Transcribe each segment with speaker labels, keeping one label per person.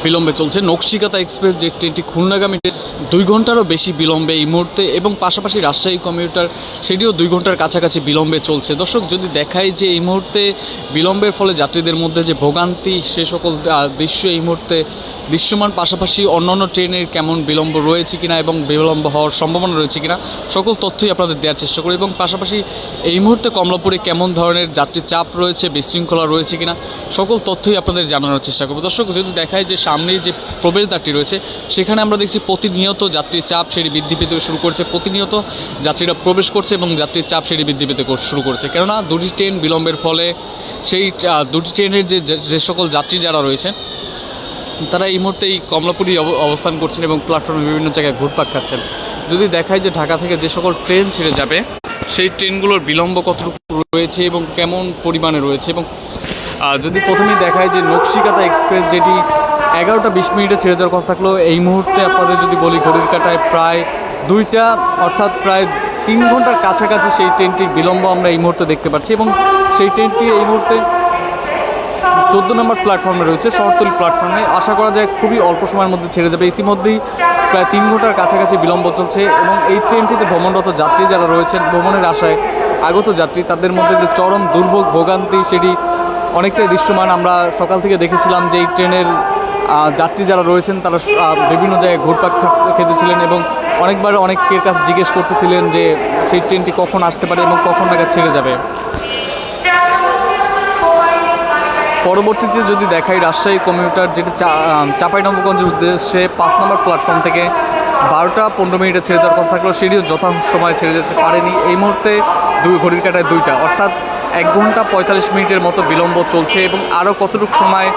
Speaker 1: বিলম্বে চলছে। নকশিকাতা এক্সপ্রেস যে ট্রেনটি খুলনাগামী 2 ঘন্টারও বেশি বিলম্বে এই মুহূর্তে, এবং পাশাপাশি রাজশাহী কমিউটার সেটিও 2 ঘন্টার কাছাকাছি বিলম্বে চলছে। দর্শক, যদি দেখাই যে এই মুহূর্তে বিলম্বের ফলে যাত্রীদের মধ্যে যে ভোগান্তি, সে সকল দৃশ্য এই মুহূর্তে দৃশ্যমান। পাশাপাশি অন্যান্য ট্রেনের কেমন বিলম্ব রয়েছে কিনা এবং বিলম্ব হওয়ার সম্ভাবনা রয়েছে কিনা সকল তথ্যই আপনাদের দেওয়ার চেষ্টা করি, এবং পাশাপাশি এই মুহূর্তে কমলাপুরে কেমন ধরনের যাত্রী চাপ রয়েছে, বিশৃঙ্খলা রয়েছে কিনা সকল তথ্যই আপনাদের জানানোর চেষ্টা করব। দর্শক, যদি দেখায় যে সামনে যে প্রবেশদ্বারটি রয়েছে সেখানে আমরা দেখছি প্রতিনিয়ত যাত্রীর চাপ সেটি বৃদ্ধি পেতে শুরু করছে। প্রতিনিয়ত যাত্রীরা প্রবেশ করছে এবং যাত্রীর চাপ সেটি বৃদ্ধি পেতে শুরু করছে, কেননা দুটি ট্রেন বিলম্বের ফলে সেই দুটি ট্রেনের যে সকল যাত্রী যারা রয়েছে তারা এই মুহূর্তে এই কমলাপুরেই অবস্থান করছেন এবং প্ল্যাটফর্মে বিভিন্ন জায়গায় ঘুরপাক খাচ্ছেন। যদি দেখায় যে ঢাকা থেকে যে সকল ট্রেন ছেড়ে যাবে সেই ট্রেনগুলোর বিলম্ব কতটুকু রয়েছে এবং কেমন পরিমাণে রয়েছে, এবং যদি প্রথমেই দেখায় যে নকশিকাতা এক্সপ্রেস যেটি 11টা 20 মিনিটে ছেড়ে যাওয়ার কথা থাকলেও এই মুহূর্তে আপনাদের যদি বলি ঘড়ির কাঁটায় প্রায় 2টা অর্থাৎ প্রায় 3 ঘন্টার কাছাকাছি সেই ট্রেনটির বিলম্ব আমরা এই মুহূর্তে দেখতে পাচ্ছি, এবং সেই ট্রেনটি এই মুহূর্তে 14 নম্বর প্ল্যাটফর্মে রয়েছে, শহরতলি প্ল্যাটফর্মে। আশা করা যায় খুবই অল্প সময়ের মধ্যে ছেড়ে যাবে। ইতিমধ্যেই প্রায় 3 ঘন্টার কাছাকাছি বিলম্ব চলছে, এবং এই ট্রেনটিতে ভ্রমণরত যাত্রী যারা রয়েছেন, ভ্রমণের আশায় আগত যাত্রী, তাদের মধ্যে যে চরম দুর্ভোগ ভোগান্তি সেটি অনেকটাই দৃশ্যমান। আমরা সকাল থেকে দেখেছিলাম যে এই ট্রেনের যাত্রী যারা রয়েছেন তারা বিভিন্ন জায়গায় ঘুরপাক খেতেছিলেন এবং অনেকবার অনেকের কাছে জিজ্ঞেস করতেছিলেন যে সেই ট্রেনটি কখন আসতে পারে এবং কখন নাগাদ ছেড়ে যাবে। পরবর্তীতে যদি দেখাই রাজশাহী কমিউটার যেটি চাঁপাইনবাবগঞ্জের উদ্দেশ্যে 5 নম্বর প্ল্যাটফর্ম থেকে 12টা 15 মিনিটে ছেড়ে যাওয়ার কথা থাকলেও সেটিও যথাসময়ে ছেড়ে যেতে পারেনি। এই মুহূর্তে ঘড়ির কাঁটায় 2টা অর্থাৎ 1 ঘন্টা 45 মিনিটের মতো বিলম্ব চলছে, এবং আরও কতটুকু সময়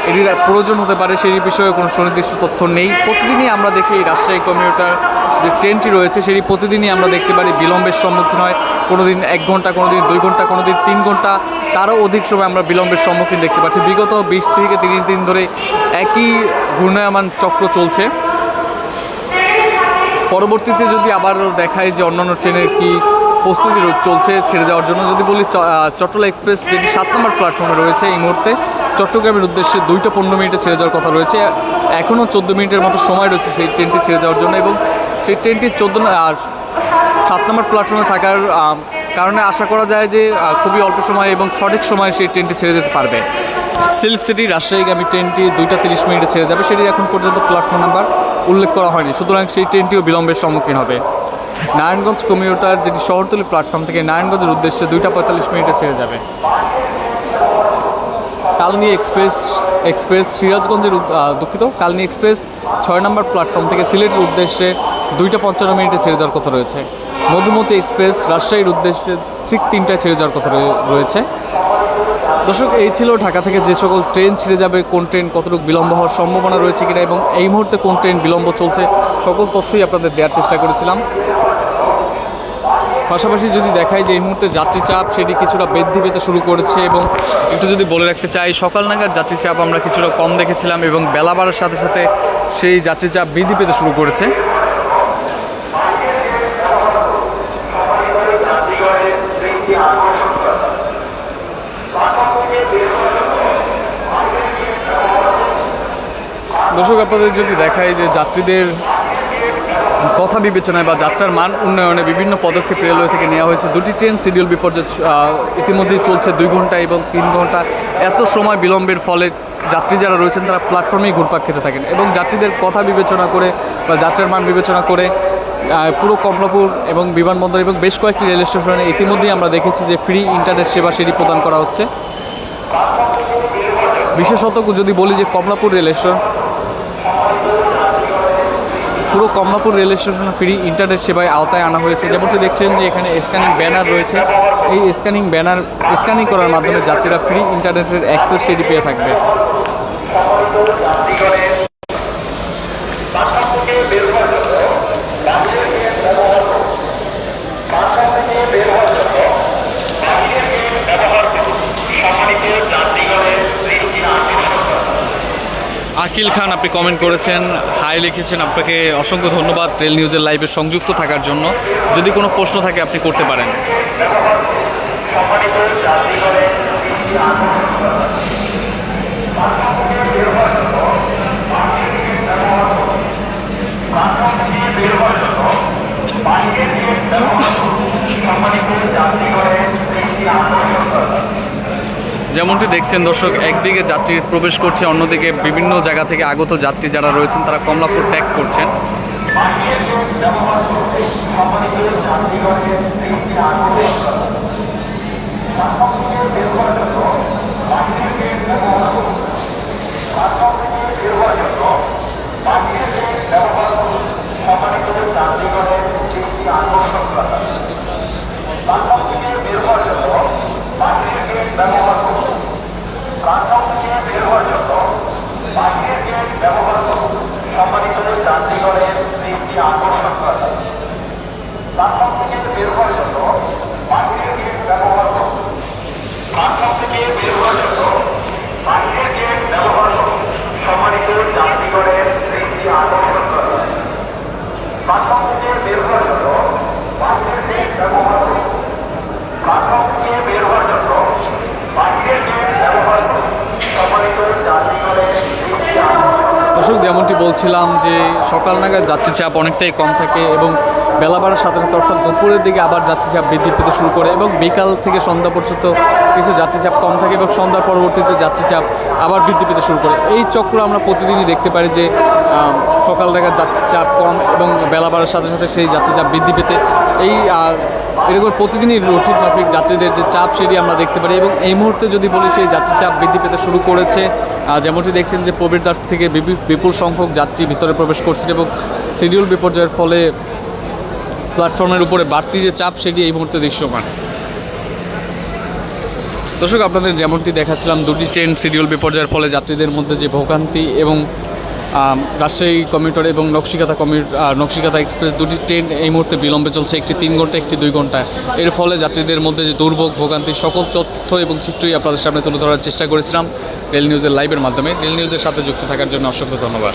Speaker 1: এটির প্রয়োজন হতে পারে সেই বিষয়ে কোনো সুনির্দিষ্ট তথ্য নেই। প্রতিদিনই আমরা দেখি এই রাজশাহী কমিউটার যে ট্রেনটি রয়েছে সেটি প্রতিদিনই আমরা দেখতে পারি বিলম্বের সম্মুখীন হয়। কোনো দিন 1 ঘন্টা, কোনো দিন 2 ঘন্টা, কোনো দিন 3 ঘন্টা, তারও অধিক সময় আমরা বিলম্বের সম্মুখীন দেখতে পাচ্ছি। বিগত 20 থেকে 30 দিন ধরে একই ঘূর্ণায়মান চক্র চলছে। পরবর্তীতে যদি আবার দেখাই যে অন্যান্য ট্রেনের কি প্রস্তুতি চলছে ছেড়ে যাওয়ার জন্য, যদি বলি চট্টলা এক্সপ্রেস যেটি 7 নম্বর প্ল্যাটফর্মে রয়েছে এই মুহূর্তে চট্টগ্রামের উদ্দেশ্যে 2টা 15 মিনিটে ছেড়ে যাওয়ার কথা রয়েছে। এখনও 14 মিনিটের মতো সময় রয়েছে সেই ট্রেনটি ছেড়ে যাওয়ার জন্য, এবং সেই ট্রেনটি 7 নম্বর প্ল্যাটফর্মে থাকার কারণে আশা করা যায় যে খুবই অল্প সময় এবং সঠিক সময়ে সেই ট্রেনটি ছেড়ে যেতে পারবে। সিল্ক সিটি রাজশাহীগামী ট্রেনটি 2টা 30 মিনিটে ছেড়ে যাবে, সেটি এখন পর্যন্ত প্ল্যাটফর্ম নাম্বার উল্লেখ করা হয়নি, সুতরাং সেই ট্রেনটিও বিলম্বের সম্মুখীন হবে। নারায়ণগঞ্জ কমিউটার যেটি শহরতলি প্ল্যাটফর্ম থেকে নারায়ণগঞ্জের উদ্দেশ্যে 2টা 45 মিনিটে ছেড়ে যাবে। কালনী এক্সপ্রেস সিরাজগঞ্জের কালনী এক্সপ্রেস 6 নম্বর প্ল্যাটফর্ম থেকে সিলেটের উদ্দেশ্যে 2টা 55 মিনিটে ছেড়ে যাওয়ার কথা রয়েছে। মধুমতি এক্সপ্রেস রাজশাহীর উদ্দেশ্যে ঠিক 3টায় ছেড়ে যাওয়ার কথা রয়েছে। দর্শক, এই ছিল ঢাকা থেকে যে সকল ট্রেন ছেড়ে যাবে, কোন ট্রেন কতটুকু বিলম্ব হওয়ার সম্ভাবনা রয়েছে কিনা এবং এই মুহূর্তে কোন ট্রেন বিলম্ব চলছে সকল তথ্যই আপনাদের দেওয়ার চেষ্টা করেছিলাম। পাশাপাশি যদি দেখাই যে এই মুহূর্তে যাত্রী চাপ সেটি কিছুটা বৃদ্ধি পেতে শুরু করেছে, এবং একটু যদি বলে রাখতে চাই সকাল নাগাদ যাত্রী চাপ আমরা কিছুটা কম দেখেছিলাম এবং বেলা বাড়ার সাথে সাথে সেই যাত্রী চাপ বৃদ্ধি পেতে শুরু করেছে। দর্শক, আপনাদের যদি দেখায় যে যাত্রীদের কথা বিবেচনায় বা যাত্রার মান উন্নয়নে বিভিন্ন পদক্ষেপ রেলওয়ে থেকে নেওয়া হয়েছে। 2টি ট্রেন শিডিউল বিপর্যয় ইতিমধ্যেই চলছে 2 ঘন্টা এবং 3 ঘন্টা। এত সময় বিলম্বের ফলে যাত্রী যারা রয়েছেন তারা প্ল্যাটফর্মেই ঘুরপাক খেতে থাকেন, এবং যাত্রীদের কথা বিবেচনা করে বা যাত্রার মান বিবেচনা করে পুরো কমলাপুর এবং বিমানবন্দর এবং বেশ কয়েকটি রেল স্টেশনে ইতিমধ্যেই আমরা দেখেছি যে ফ্রি ইন্টারনেট সেবা সেটি প্রদান করা হচ্ছে। বিশেষত যদি বলি যে কমলাপুর রেল স্টেশন, পুরো কমলাপুর রেল স্টেশনে ফ্রি ইন্টারনেট সেবায় আওতায় আনা হয়েছে। যেমনটি দেখছেন যে এখানে স্ক্যানিং ব্যানার রয়েছে, এই স্ক্যানিং করার মাধ্যমে যাত্রীরা ফ্রি ইন্টারনেটের অ্যাক্সেস সেটি পেয়ে থাকবে। আকিল খান, আপনি কমেন্ট করেছেন, হাই লিখেছেন, আপনাকে অসংখ্য ধন্যবাদ রেল নিউজের লাইভে সংযুক্ত থাকার জন্য। যদি কোনো প্রশ্ন থাকে আপনি করতে পারেন। যেমনটি দেখছেন দর্শক, একদিকে যাত্রী প্রবেশ করছে, অন্যদিকে বিভিন্ন জায়গা থেকে আগত যাত্রী যারা রয়েছেন তারা কমলাপুর ত্যাগ করছেন। দর্শক, যেমনটি বলছিলাম যে সকাল নাগাদ যাত্রী চাপ অনেকটাই কম থাকে এবং বেলা বাড়ার সাথে সাথে অর্থাৎ দুপুরের দিকে আবার যাত্রী চাপ বৃদ্ধি পেতে শুরু করে এবং বিকাল থেকে সন্ধ্যা পর্যন্ত কিছু যাত্রী চাপ কম থাকে এবং সন্ধ্যার পরবর্তীতে যাত্রী চাপ আবার বৃদ্ধি পেতে শুরু করে। এই চক্র আমরা প্রতিদিনই দেখতে পারি যে সকাল নাগাদ যাত্রী চাপ কম এবং বেলা বাড়ার সাথে সাথে সেই যাত্রী চাপ বৃদ্ধি পেতে এই এরকম প্রতিদিনই রুটিন মাফিক যাত্রীদের যে চাপ সেটি আমরা দেখতে পারি। এবং এই মুহূর্তে যদি বলি সেই যাত্রী চাপ বৃদ্ধি পেতে শুরু করেছে। যেমনটি দেখছেন যে প্রবেশদ্বার থেকে বিপুল সংখ্যক যাত্রী ভিতরে প্রবেশ করছেন এবং শিডিউল বিপর্যয়ের ফলে প্ল্যাটফর্মের উপরে বাড়তি যে চাপ সেটি এই মুহূর্তে দৃশ্যমান। দর্শক, আপনাদের যেমনটি দেখাচ্ছিলাম, দুটি ট্রেন শিডিউল বিপর্যয়ের ফলে যাত্রীদের মধ্যে যে ভোগান্তি এবং রাজশাহী কমিউটার এবং নকশিকাতা এক্সপ্রেস দুটি ট্রেন এই মুহূর্তে বিলম্বে চলছে, একটি 3 ঘন্টা একটি 2 ঘন্টা। এর ফলে যাত্রীদের মধ্যে যে দুর্ভোগ ভোগান্তি সকল তথ্য এবং চিত্রই আপনাদের সামনে তুলে ধরার চেষ্টা করেছিলাম রেল নিউজের লাইভের মাধ্যমে। রেল নিউজের সাথে যুক্ত থাকার জন্য অসংখ্য ধন্যবাদ।